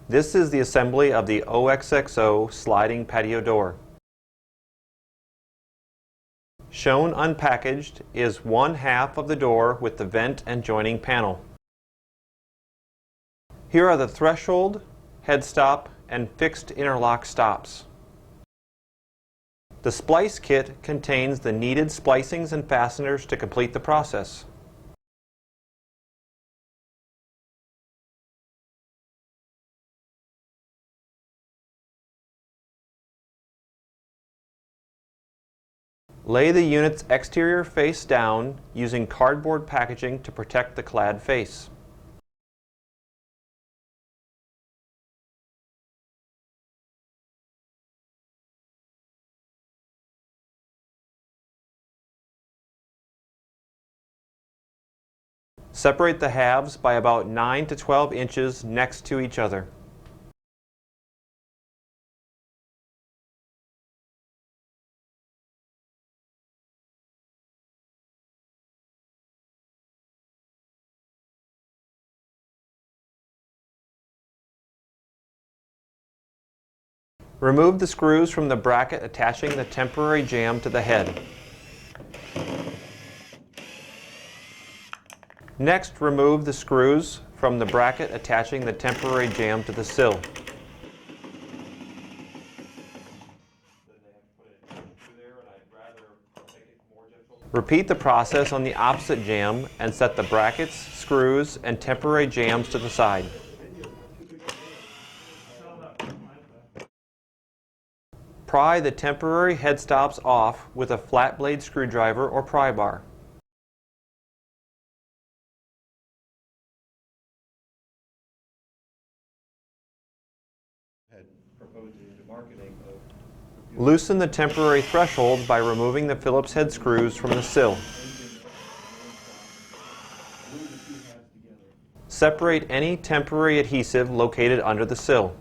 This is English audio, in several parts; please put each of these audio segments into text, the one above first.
This is the assembly of the OXXO sliding patio door. Shown unpackaged is one half of the door with the vent and joining panel. Here are the threshold, headstop, and fixed interlock stops. The splice kit contains the needed splicings and fasteners to complete the process. Lay the unit's exterior face down using cardboard packaging to protect the clad face. Separate the halves by about 9 to 12 inches next to each other. Remove the screws from the bracket attaching the temporary jamb to the head. Next, remove the screws from the bracket attaching the temporary jamb to the sill. Repeat the process on the opposite jamb and set the brackets, screws, and temporary jambs to the side. Pry the temporary headstops off with a flat blade screwdriver or pry bar. Loosen the temporary thresholds by removing the Phillips head screws from the sill. Separate any temporary adhesive located under the sill.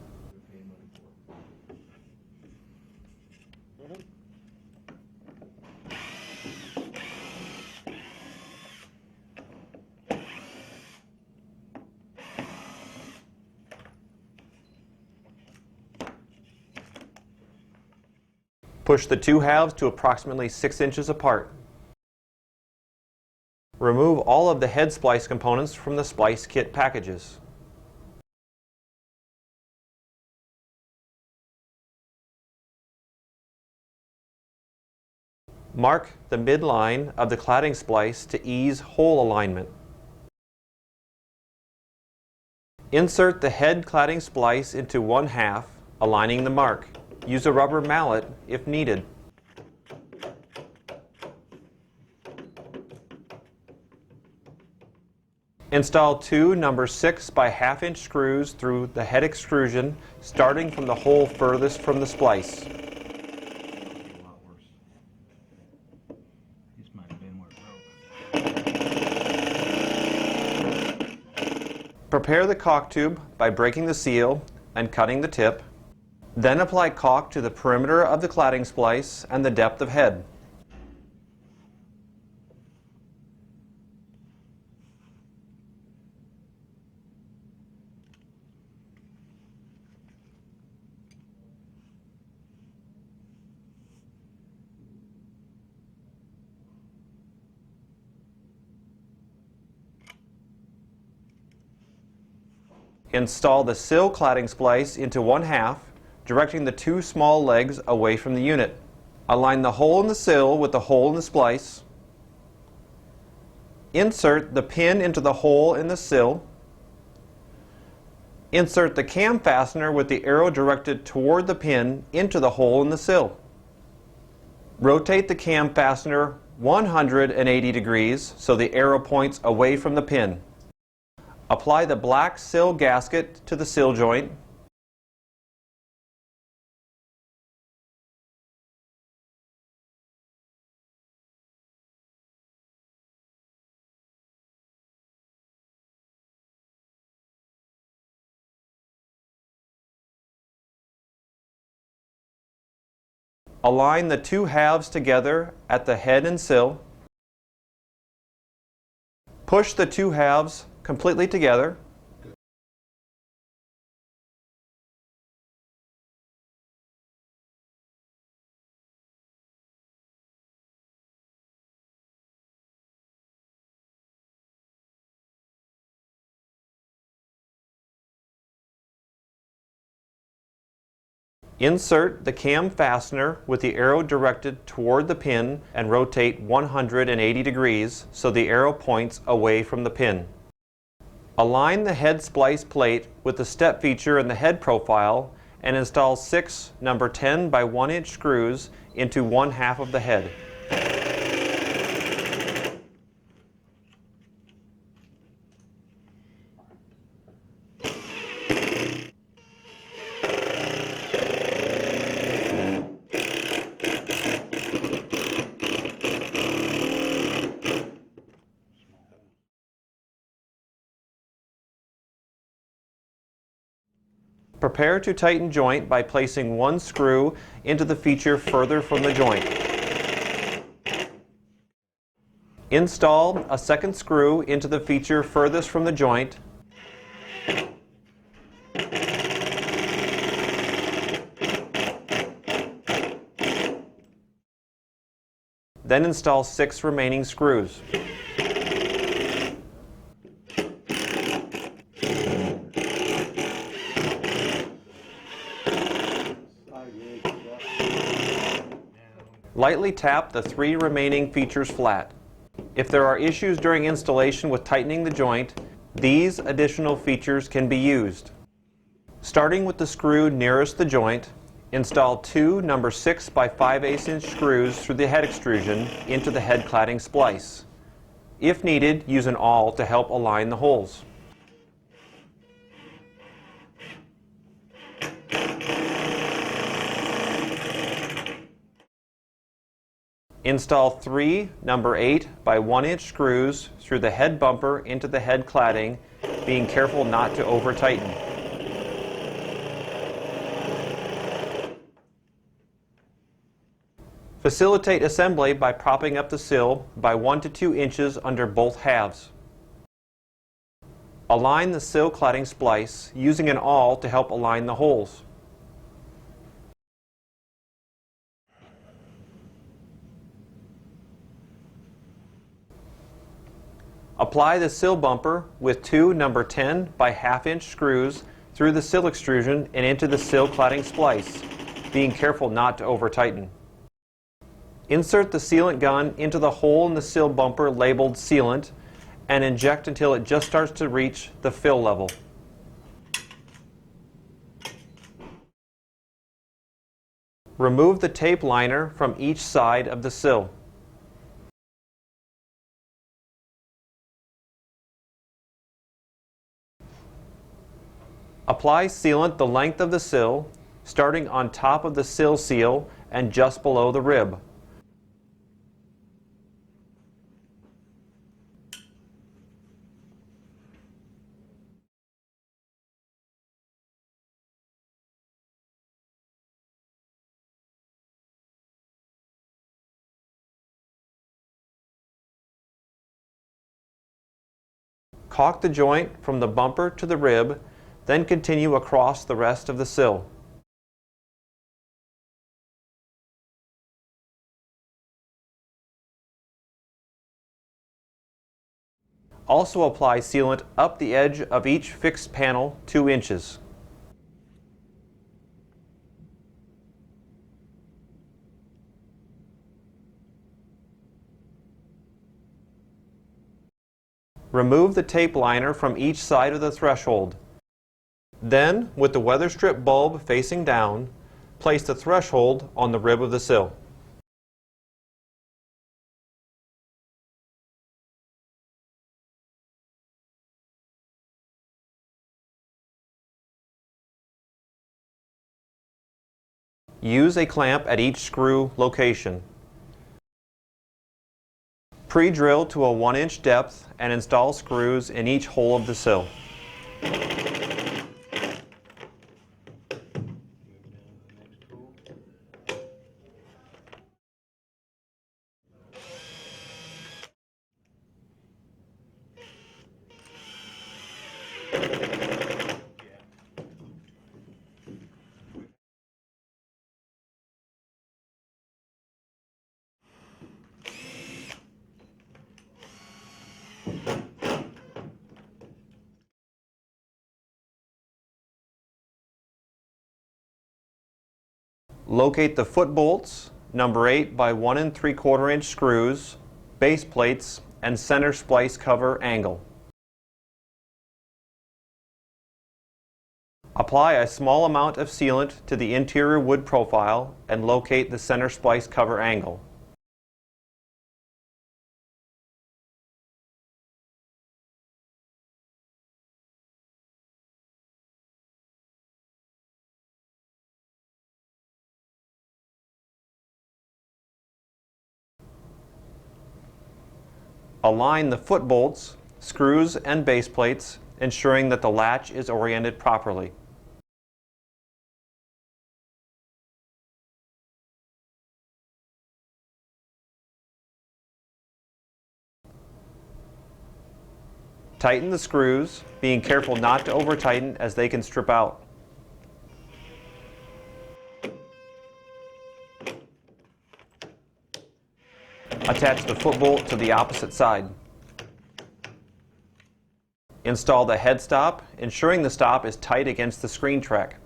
Push the two halves to approximately 6 inches apart. Remove all of the head splice components from the splice kit packages. Mark the midline of the cladding splice to ease hole alignment. Insert the head cladding splice into one half, aligning the mark. Use a rubber mallet if needed. Install two number 6 by 1/2 inch screws through the head extrusion, starting from the hole furthest from the splice. Prepare the caulk tube by breaking the seal and cutting the tip. Then apply caulk to the perimeter of the cladding splice and the depth of head. Install the sill cladding splice into one half, directing the two small legs away from the unit. Align the hole in the sill with the hole in the splice. Insert the pin into the hole in the sill. Insert the cam fastener with the arrow directed toward the pin into the hole in the sill. Rotate the cam fastener 180 degrees so the arrow points away from the pin. Apply the black sill gasket to the sill joint. Align the two halves together at the head and sill. Push the two halves completely together. Insert the cam fastener with the arrow directed toward the pin and rotate 180 degrees so the arrow points away from the pin. Align the head splice plate with the step feature in the head profile and install 6 number 10 by 1 inch screws into one half of the head. Prepare to tighten joint by placing one screw into the feature further from the joint. Install a second screw into the feature furthest from the joint. Then install 6 remaining screws. Lightly tap the 3 remaining features flat. If there are issues during installation with tightening the joint, these additional features can be used. Starting with the screw nearest the joint, install 2 number 6 by 5/8 inch screws through the head extrusion into the head cladding splice. If needed, use an awl to help align the holes. Install 3 number 8 by 1 inch screws through the head bumper into the head cladding, being careful not to over tighten. Facilitate assembly by propping up the sill by 1 to 2 inches under both halves. Align the sill cladding splice using an awl to help align the holes. Apply the sill bumper with 2 number 10 by 1/2 inch screws through the sill extrusion and into the sill cladding splice, being careful not to over tighten. Insert the sealant gun into the hole in the sill bumper labeled sealant and inject until it just starts to reach the fill level. Remove the tape liner from each side of the sill. Apply sealant the length of the sill, starting on top of the sill seal and just below the rib. Caulk the joint from the bumper to the rib, then continue across the rest of the sill. Also apply sealant up the edge of each fixed panel 2 inches. Remove the tape liner from each side of the threshold. Then, with the weather strip bulb facing down, place the threshold on the rib of the sill. Use a clamp at each screw location. Pre-drill to a 1 inch depth and install screws in each hole of the sill. Locate the foot bolts, number 8 by 1 3/4 inch screws, base plates, and center splice cover angle. Apply a small amount of sealant to the interior wood profile and locate the center splice cover angle. Align the foot bolts, screws, and base plates, ensuring that the latch is oriented properly. Tighten the screws, being careful not to over-tighten as they can strip out. Attach the foot bolt to the opposite side. Install the head stop, ensuring the stop is tight against the screen track.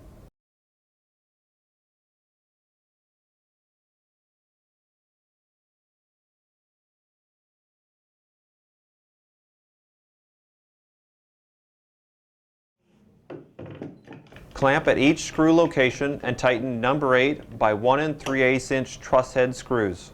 Clamp at each screw location and tighten number 8 by 1 3/8 inch truss head screws.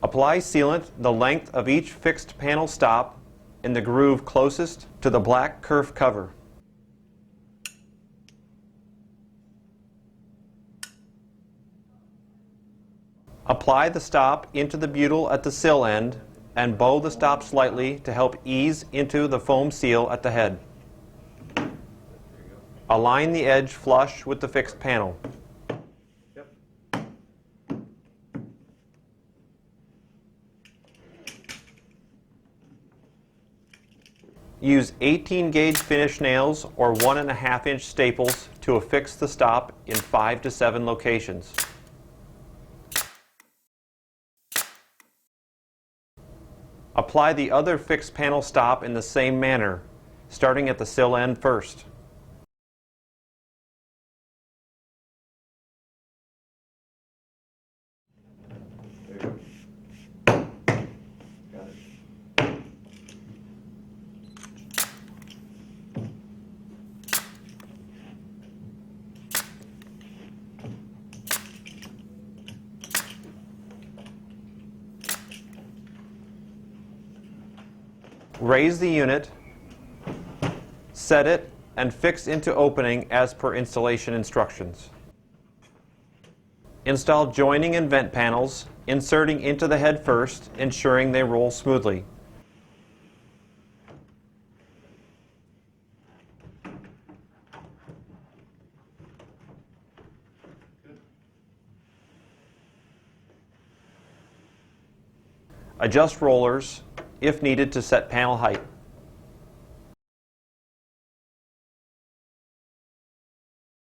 Apply sealant the length of each fixed panel stop in the groove closest to the black kerf cover. Apply the stop into the butyl at the sill end and bow the stop slightly to help ease into the foam seal at the head. Align the edge flush with the fixed panel. Use 18 gauge finish nails or 1 1/2 inch staples to affix the stop in 5 to 7 locations. Apply the other fixed panel stop in the same manner, starting at the sill end first. Raise the unit, set it, and fix into opening as per installation instructions. Install joining and vent panels, inserting into the head first, ensuring they roll smoothly. Adjust rollers, if needed, to set panel height.